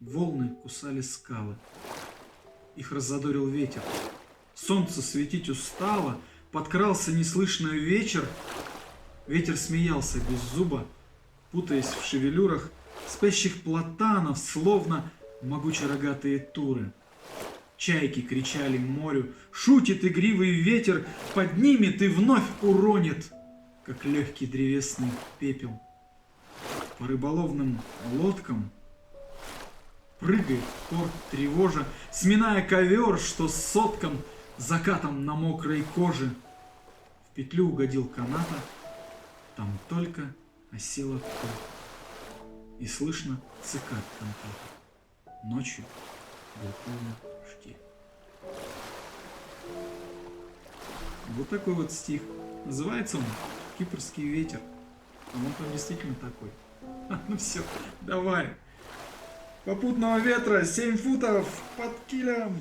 Волны кусали скалы. Их раззадорил ветер. Солнце светить устало. Подкрался неслышный вечер. Ветер смеялся без зуба, путаясь в шевелюрах спящих платанов, словно могуче-рогатые туры. Чайки кричали морю, шутит игривый ветер, поднимет и вновь уронит, как легкий древесный пепел. По рыболовным лодкам прыгает порт тревожа, сминая ковер, что с сотком закатом на мокрой коже. В петлю угодил каната, там только осела пыль. И слышно цикад кантата. Ночью был полный штиль. Вот такой вот стих. Называется он «Кипрский ветер». А он там действительно такой. Ну все, давай. Попутного ветра 7 футов под килем.